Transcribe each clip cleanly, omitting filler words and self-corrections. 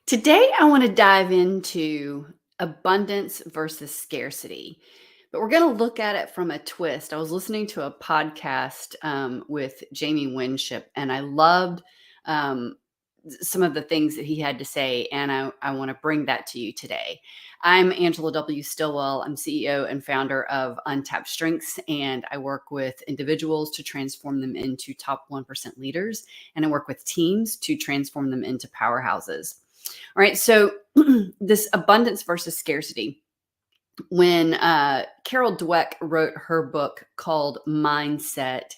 Today, I want to dive into abundance versus scarcity, but we're going to look at it from a twist. I was listening to a podcast with Jamie Winship, and I loved um, some of the things that he had to say, and I want to bring that to you today. I'm Angela W. Stillwell. I'm CEO and founder of Untapped Strengths, and I work with individuals to transform them into top 1% leaders, and I work with teams to transform them into powerhouses. All right. So this abundance versus scarcity. When Carol Dweck wrote her book called Mindset,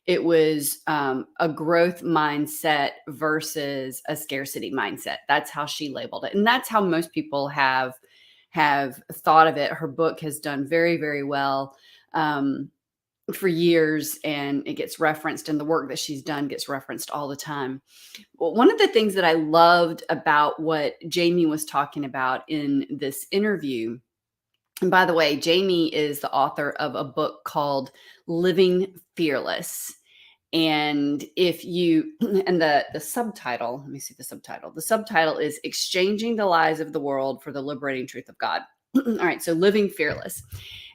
it was a growth mindset versus a scarcity mindset. That's how she labeled it, and that's how most people have thought of it. Her book has done very, very well. For years, and it gets referenced, and the work that she's done gets referenced all the time. Well, one of the things that I loved about what Jamie was talking about in this interview, and by the way, Jamie is the author of a book called Living Fearless. And if you, and the subtitle, let me see the subtitle. The subtitle is Exchanging the Lies of the World for the Liberating Truth of God. All right, so Living Fearless.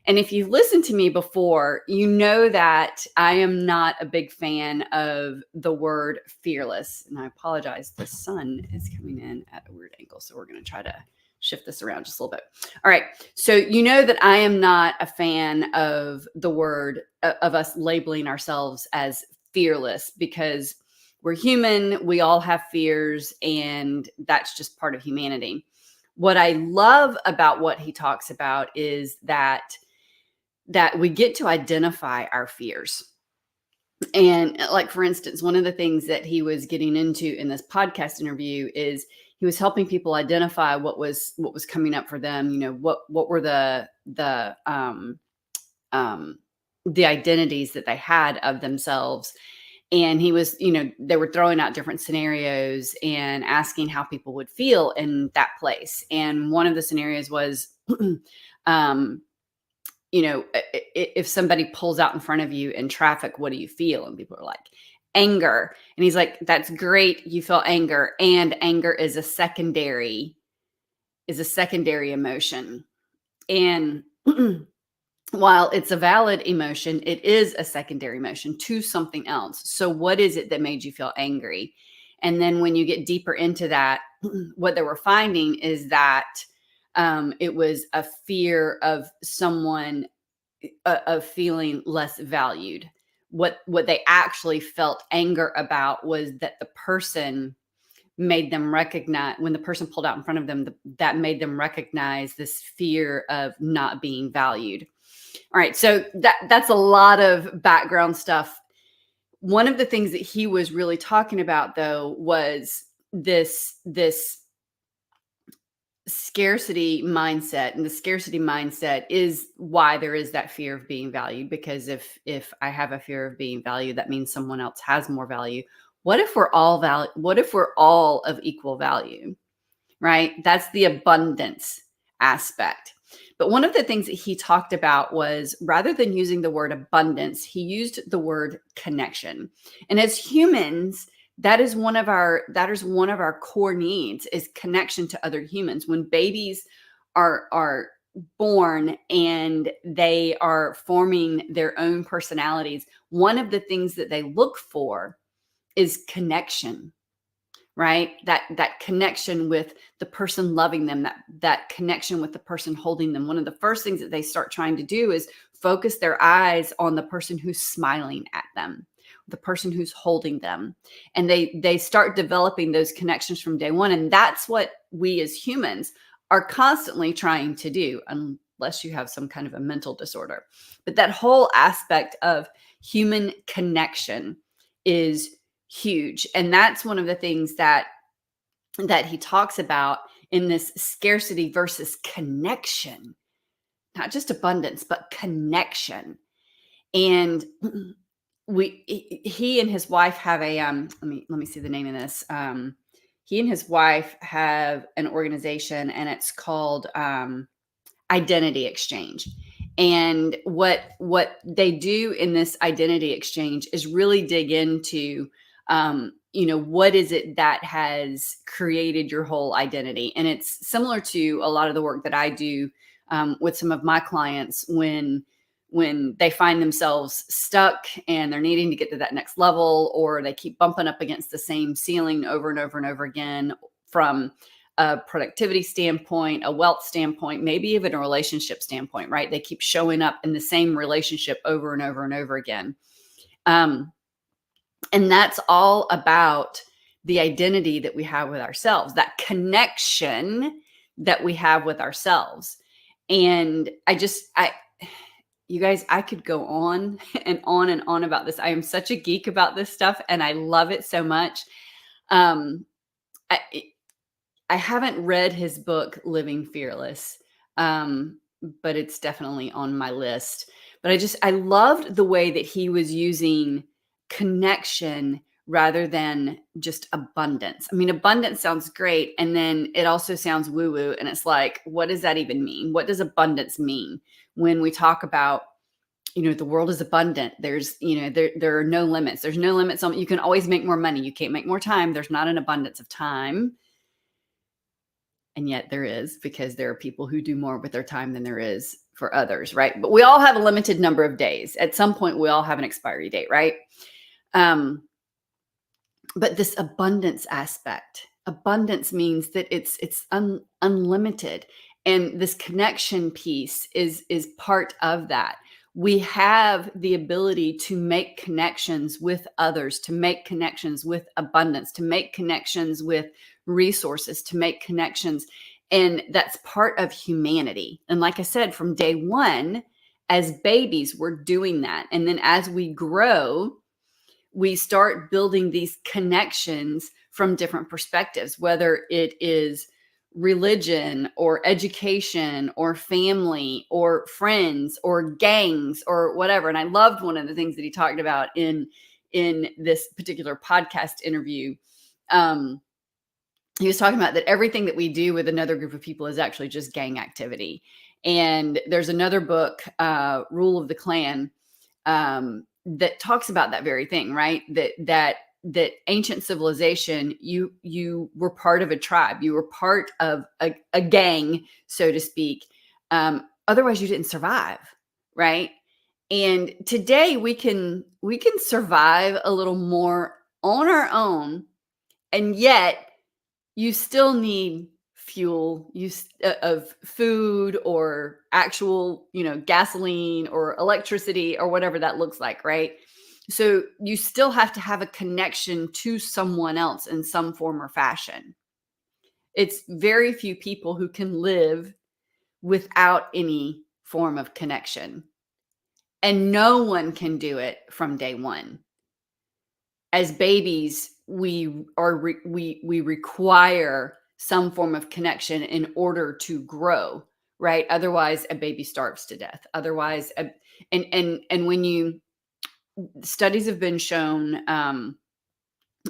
And if you've listened to me before, you know that I am not a big fan of the word fearless. And I apologize, the sun is coming in at a weird angle. So we're going to try to shift this around just a little bit. All right. So you know that I am not a fan of the word of us labeling ourselves as fearless, because we're human. We all have fears, and that's just part of humanity. What I love about what he talks about is that we get to identify our fears. And like, for instance, one of the things that he was getting into in this podcast interview is he was helping people identify what was coming up for them. You know, what were the identities that they had of themselves. And he was, they were throwing out different scenarios and asking how people would feel in that place. And one of the scenarios was, if somebody pulls out in front of you in traffic, what do you feel? And people are like, anger. And he's like, that's great. You feel anger. And anger is a secondary emotion. And while it's a valid emotion, it is a secondary emotion to something else. So what is it that made you feel angry? And then when you get deeper into that, what they were finding is that it was a fear of someone of feeling less valued. What they actually felt anger about was that the person made them recognize, when the person pulled out in front of them, that made them recognize this fear of not being valued. All right, so that's a lot of background stuff. One of the things that he was really talking about, though, was this scarcity mindset. And the scarcity mindset is why there is that fear of being valued, because if I have a fear of being valued, that means someone else has more value. What if we're all of equal value? Right? That's the abundance aspect. But one of the things that he talked about was, rather than using the word abundance, he used the word connection. And as humans, that is one of our core needs, is connection to other humans. When babies are born and they are forming their own personalities, one of the things that they look for is connection. Right? That connection with the person loving them, that connection with the person holding them. One of the first things that they start trying to do is focus their eyes on the person who's smiling at them, the person who's holding them. And they start developing those connections from day one. And that's what we as humans are constantly trying to do, unless you have some kind of a mental disorder. But that whole aspect of human connection is huge. And that's one of the things that he talks about in this scarcity versus connection, not just abundance, but connection. And he and his wife have a, let me see the name of this. He and his wife have an organization, and it's called Identity Exchange. And what they do in this identity exchange is really dig into what is it that has created your whole identity? And it's similar to a lot of the work that I do with some of my clients when they find themselves stuck and they're needing to get to that next level, or they keep bumping up against the same ceiling over and over and over again, from a productivity standpoint, a wealth standpoint, maybe even a relationship standpoint, right? They keep showing up in the same relationship over and over and over again. And that's all about the identity that we have with ourselves, that connection that we have with ourselves. And you guys, I could go on and on and on about this. I am such a geek about this stuff and I love it so much. Um, I, I haven't read his book, Living Fearless, but it's definitely on my list. But I loved the way that he was using connection rather than just abundance. I mean, abundance sounds great. And then it also sounds woo woo. And it's like, what does that even mean? What does abundance mean when we talk about, the world is abundant? There's, there are no limits. There's no limits on, you can always make more money. You can't make more time. There's not an abundance of time. And yet there is, because there are people who do more with their time than there is for others, right? But we all have a limited number of days. At some point, we all have an expiry date, right? But this abundance aspect, abundance means that it's unlimited. And this connection piece is part of that. We have the ability to make connections with others, to make connections with abundance, to make connections with resources, to make connections. And that's part of humanity. And like I said, from day one, as babies, we're doing that. And then as we grow, we start building these connections from different perspectives, whether it is religion or education or family or friends or gangs or whatever. And I loved one of the things that he talked about in this particular podcast interview. He was talking about that everything that we do with another group of people is actually just gang activity. And there's another book, Rule of the Clan, that talks about that very thing, right? That ancient civilization, you were part of a tribe, you were part of a gang, so to speak. Otherwise, you didn't survive, right? And today we can survive a little more on our own, and yet you still need fuel, of food or actual, gasoline or electricity or whatever that looks like, right? So you still have to have a connection to someone else in some form or fashion. It's very few people who can live without any form of connection. And no one can do it from day one. As babies, we require some form of connection in order to grow, right? Otherwise, a baby starves to death. Otherwise, and when studies have been shown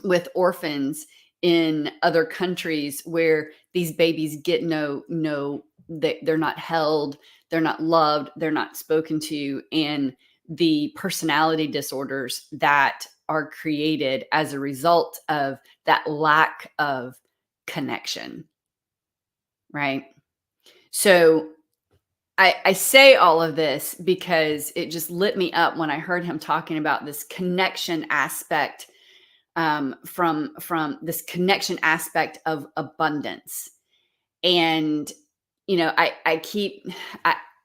with orphans in other countries where these babies get they're not held, they're not loved, they're not spoken to, and the personality disorders that are created as a result of that lack of connection, right? So I say all of this because it just lit me up when I heard him talking about this connection aspect, from this connection aspect of abundance. And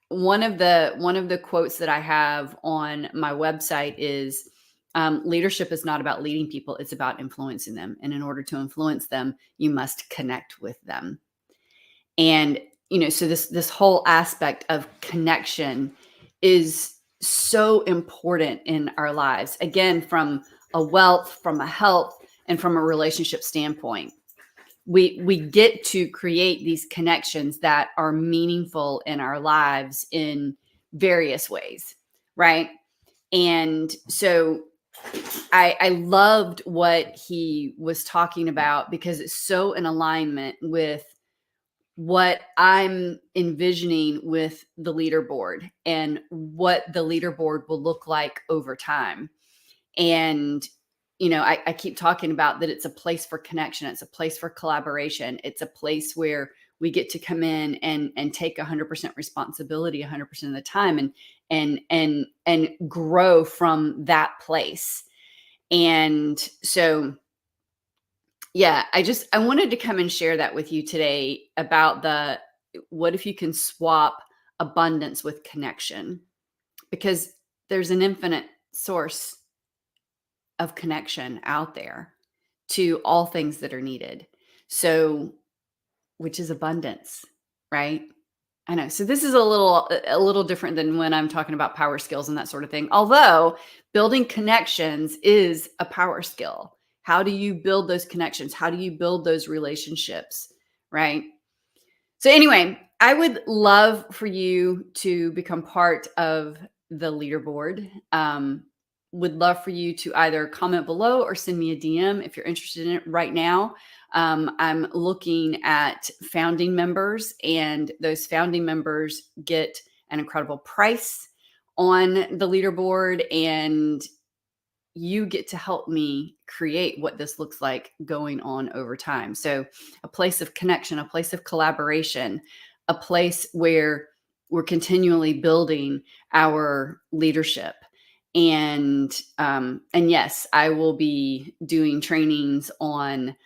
one of the quotes that I have on my website is, leadership is not about leading people, it's about influencing them. And in order to influence them, you must connect with them. And, so this whole aspect of connection is so important in our lives. Again, from a wealth, from a health, and from a relationship standpoint. We get to create these connections that are meaningful in our lives in various ways, right? And so I loved what he was talking about because it's so in alignment with what I'm envisioning with the leaderboard and what the leaderboard will look like over time. And I keep talking about that it's a place for connection. It's a place for collaboration. It's a place where we get to come in and take 100% responsibility 100% of the time and grow from that place. And so, yeah, I wanted to come and share that with you today about what if you can swap abundance with connection, because there's an infinite source of connection out there to all things that are needed. So, which is abundance, right? I know. So this is a little different than when I'm talking about power skills and that sort of thing. Although building connections is a power skill. How do you build those connections? How do you build those relationships, right? So anyway, I would love for you to become part of the leaderboard. Would love for you to either comment below or send me a DM if you're interested in it right now. I'm looking at founding members, and those founding members get an incredible price on the leaderboard, and you get to help me create what this looks like going on over time. So, a place of connection, a place of collaboration, a place where we're continually building our leadership. And yes, I will be doing trainings on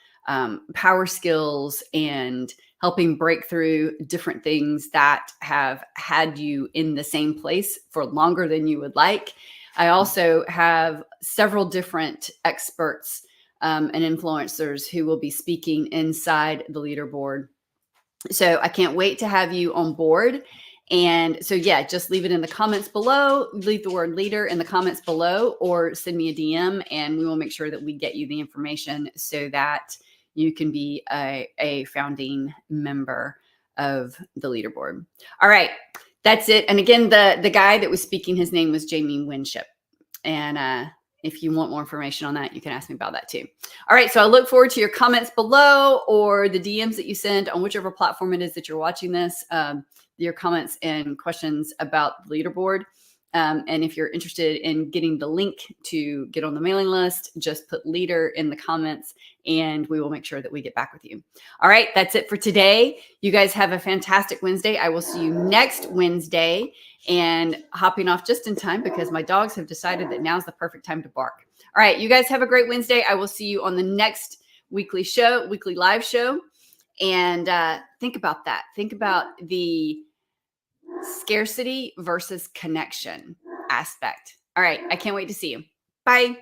power skills and helping break through different things that have had you in the same place for longer than you would like. I also have several different experts and influencers who will be speaking inside the leaderboard. So I can't wait to have you on board. And so, yeah, just leave it in the comments below. Leave the word leader in the comments below, or send me a DM, and we will make sure that we get you the information so that you can be a founding member of the leaderboard. All right, that's it. And again, the guy that was speaking, his name was Jamie Winship. And if you want more information on that, you can ask me about that too. All right. So I look forward to your comments below or the DMs that you send on whichever platform it is that you're watching this, your comments and questions about the leaderboard. And if you're interested in getting the link to get on the mailing list, just put leader in the comments and we will make sure that we get back with you. All right. That's it for today. You guys have a fantastic Wednesday. I will see you next Wednesday, and hopping off just in time because my dogs have decided that now's the perfect time to bark. All right. You guys have a great Wednesday. I will see you on the next weekly live show. And think about that. Think about the scarcity versus connection aspect. All right. I can't wait to see you. Bye.